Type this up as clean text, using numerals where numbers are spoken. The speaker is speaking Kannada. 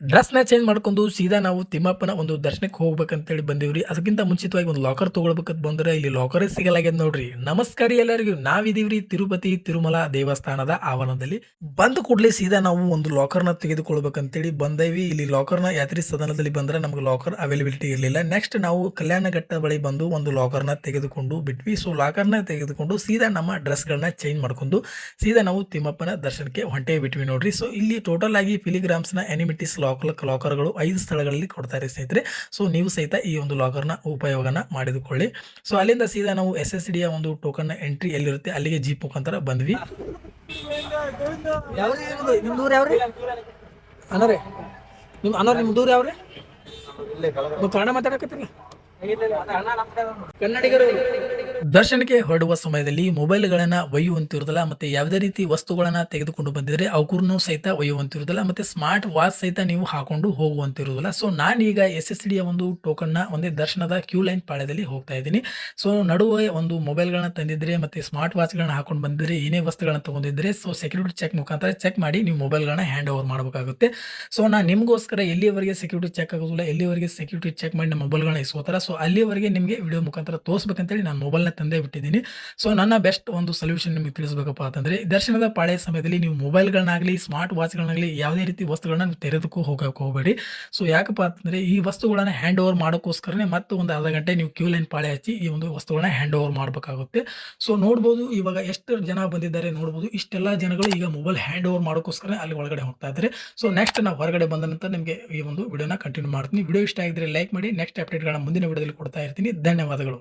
ಡ್ರೆಸ್‌ನ ಚೇಂಜ್ ಮಾಡ್ಕೊಂಡು ಸೀದಾ ನಾವು ತಿಮ್ಮಪ್ಪನ ಒಂದು ದರ್ಶನಕ್ಕೆ ಹೋಗ್ಬೇಕಂತೇಳಿ ಬಂದೀವ್ರಿ. ಅದಕ್ಕಿಂತ ಮುಂಚಿತವಾಗಿ ಒಂದು ಲಾಕರ್ ತಗೊಳ್ಬೇಕಂತ ಬಂದ್ರೆ ಇಲ್ಲಿ ಲಾಕರೇ ಸಿಗಲ್ಲಾಗ್ಯದ ನೋಡ್ರಿ. ನಮಸ್ಕಾರ ರೀ ಎಲ್ಲರಿಗೂ. ನಾವಿದೀವ್ರಿ ತಿರುಪತಿ ತಿರುಮಲ ದೇವಸ್ಥಾನದ ಆವರಣದಲ್ಲಿ. ಬಂದ ಕೂಡಲೇ ಸೀದಾ ನಾವು ಒಂದು ಲಾಕರ್‌ನ ತೆಗೆದುಕೊಳ್ಬೇಕಂತೇಳಿ ಬಂದೇವಿ. ಇಲ್ಲಿ ಲಾಕರ್‌ನ ಯಾತ್ರಿ ಸದನದಲ್ಲಿ ಬಂದ್ರೆ ನಮಗೆ ಲಾಕರ್ ಅವೈಲಬಿಲಿಟಿ ಇರಲಿಲ್ಲ. ನೆಕ್ಸ್ಟ್ ನಾವು ಕಲ್ಯಾಣಘಟ್ಟ ಬಳಿ ಬಂದು ಒಂದು ಲಾಕರ್‌ನ ತೆಗೆದುಕೊಂಡು ಬಿಟ್ವಿ. ಸೊ ಲಾಕರ್‌ನ ತೆಗೆದುಕೊಂಡು ಸೀದಾ ನಮ್ಮ ಡ್ರೆಸ್‌ಗಳನ್ನ ಚೇಂಜ್ ಮಾಡ್ಕೊಂಡು ಸೀದಾ ನಾವು ತಿಮ್ಮಪ್ಪನ ದರ್ಶನಕ್ಕೆ ಹೊಂಟೇ ಬಿಟ್ವಿ ನೋಡ್ರಿ. ಸೊ ಇಲ್ಲಿ ಟೋಟಲ್ ಆಗಿ ಫಿಲಿಗ್ರಾಮ್ಸ್‌ನ ಎನಿಮಿಟೀಸ್ ಲಾಕರ್‌ಗಳು 5 ಸ್ಥಳಗಳಲ್ಲಿ ಕೊಡ್ತಾರೆ ಸ್ನೇಹಿತರೆ. ಸೊ ನೀವು ಸಹಿತ ಈ ಒಂದು ಲಾಕರ್‌ನ ಉಪಯೋಗನ ಮಾಡಿದುಕೊಳ್ಳಿ. ಸೊ ಅಲ್ಲಿಂದ ಸೀದಾ ನಾವು SSDಯ ಒಂದು ಟೋಕನ್ ಎಂಟ್ರಿ ಎಲ್ಲಿರುತ್ತೆ ಅಲ್ಲಿಗೆ ಜೀಪ್ ಮುಖಾಂತರ ಬಂದ್ವಿ. ಯಾವ್ರಿ ನಿಮ್ದು ಊರು ಯಾವ್ರಿ ಅಣ್ಣಾರೇ? ನಿಮ್ದು ಊರು ಯಾವ್ರಿ? ನೀವು ಕನ್ನಡ ಮಾತಾಡಕತ್ತಿಲ್ಲ ಕನ್ನಡಿಗರು. ದರ್ಶನಕ್ಕೆ ಹೊರಡುವ ಸಮಯದಲ್ಲಿ ಮೊಬೈಲ್‌ಗಳನ್ನ ಒಯ್ಯುವಂತಿರುವುದಿಲ್ಲ, ಮತ್ತೆ ಯಾವುದೇ ರೀತಿ ವಸ್ತುಗಳನ್ನ ತೆಗೆದುಕೊಂಡು ಬಂದಿದ್ರೆ ಅವಕೂರ್ನು ಸಹಿತ ಒಯ್ಯುವಂತಿರುವುದಿಲ್ಲ, ಮತ್ತೆ ಸ್ಮಾರ್ಟ್ ವಾಚ್ ಸಹಿತ ನೀವು ಹಾಕೊಂಡು ಹೋಗುವಂತಿರುವುದಿಲ್ಲ. ಸೊ ನಾನೀಗ SSDಯ ಒಂದು ಟೋಕನ್‌ನ ಒಂದೇ ದರ್ಶನದ ಕ್ಯೂ ಲೈನ್ ಪಾಳ್ಯದಲ್ಲಿ ಹೋಗ್ತಾ ಇದ್ದೀನಿ. ಸೊ ನಡುವೆ ಒಂದು ಮೊಬೈಲ್‌ಗಳನ್ನ ತಂದಿದ್ರೆ ಮತ್ತೆ ಸ್ಮಾರ್ಟ್ ವಾಚ್‌ಗಳನ್ನ ಹಾಕೊಂಡು ಬಂದಿದ್ರೆ ಏನೇ ವಸ್ತುಗಳನ್ನ ತಗೊಂಡಿದ್ರೆ ಸೊ ಸೆಕ್ಯೂರಿಟಿ ಚೆಕ್ ಮುಖಾಂತರ ಚೆಕ್ ಮಾಡಿ ನೀವು ಮೊಬೈಲ್‌ಗಳನ್ನ ಹ್ಯಾಂಡ್ ಓವರ್ ಮಾಡಬೇಕಾಗುತ್ತೆ. ಸೊ ನಾನು ನಿಮಗೋಸ್ಕರ ಎಲ್ಲಿಯವರೆಗೆ ಸೆಕ್ಯೂರಿಟಿ ಚೆಕ್ ಆಗೋದಿಲ್ಲ, ಎಲ್ಲಿವರೆಗೆ ಸೆಕ್ಯೂರಿಟಿ ಚೆಕ್ ಮಾಡಿ ನಮ್ಮ ಮೊಬೈಲ್‌ಗಳನ್ನ ಇಸ್ಕೋತಾರ ಸೊ ಅಲ್ಲಿವರೆಗೆ ನಿಮಗೆ ವಿಡಿಯೋ ಮುಖಾಂತರ ತೋರಿಸಬೇಕಂತೇಳಿ ನಾನು ಮೊಬೈಲ್‌ನ ತಂದೇ ಬಿಟ್ಟಿದ್ದೀನಿ. ಸೊ ನನ್ನ ಬೆಸ್ಟ್ ಒಂದು ಸೊಲ್ಯೂಷನ್ ನಿಮಗೆ ತಿಳಿಸಬೇಕಪ್ಪ ಅಂತಂದ್ರೆ ದರ್ಶನದ ಪಾಳ್ಯ ಸಮಯದಲ್ಲಿ ನೀವು ಮೊಬೈಲ್‌ಗಳನ್ನಾಗಲಿ ಸ್ಮಾರ್ಟ್ ವಾಚ್‌ಗಳನ್ನಾಗಲಿ ಯಾವುದೇ ರೀತಿ ವಸ್ತುಗಳನ್ನ ನೀವು ತೆರೆದಕ್ಕೂ ಹೋಗಕ್ಕೆ ಹೋಗಬೇಡಿ. ಸೊ ಯಾಕಪ್ಪ ಅಂತಂದ್ರೆ ಈ ವಸ್ತುಗಳನ್ನ ಹ್ಯಾಂಡ್ ಓವರ್ ಮಾಡೋಕ್ಕೋಸ್ಕರನೇ ಮತ್ತೆ ಒಂದು ಅರ್ಧ ಗಂಟೆ ನೀವು ಕ್ಯೂ ಲೈನ್ ಪಾಳ್ಯ ಹಚ್ಚಿ ಈ ಒಂದು ವಸ್ತುಗಳನ್ನ ಹ್ಯಾಂಡ್ ಓವರ್ ಮಾಡಬೇಕಾಗುತ್ತೆ. ಸೊ ನೋಡ್ಬೋದು ಇವಾಗ ಎಷ್ಟು ಜನ ಬಂದಿದ್ದಾರೆ ನೋಡ್ಬೋದು. ಇಷ್ಟೆಲ್ಲ ಜನಗಳು ಈಗ ಮೊಬೈಲ್ ಹ್ಯಾಂಡ್ ಓವರ್ ಮಾಡೋಕ್ಕೋಸ್ಕರ ಅಲ್ಲಿ ಒಳಗಡೆ ಹೋಗ್ತಾ ಇದ್ದಾರೆ. ಸೊ ನೆಕ್ಸ್ಟ್ ನಾವು ಹೊರಗಡೆ ಬಂದ ನಂತರ ನಿಮಗೆ ಈ ಒಂದು ವಿಡಿಯೋನ ಕಂಟಿನ್ಯೂ ಮಾಡ್ತೀನಿ. ವಿಡಿಯೋ ಇಷ್ಟ ಆಗಿದ್ರೆ ಲೈಕ್ ಮಾಡಿ. ನೆಕ್ಸ್ಟ್ ಅಪ್ಡೇಟ್‌ಗಳನ್ನ ಮುಂದಿನ ವಿಡಿಯೋದಲ್ಲಿ ಕೊಡ್ತಾ ಇರ್ತೀನಿ. ಧನ್ಯವಾದಗಳು.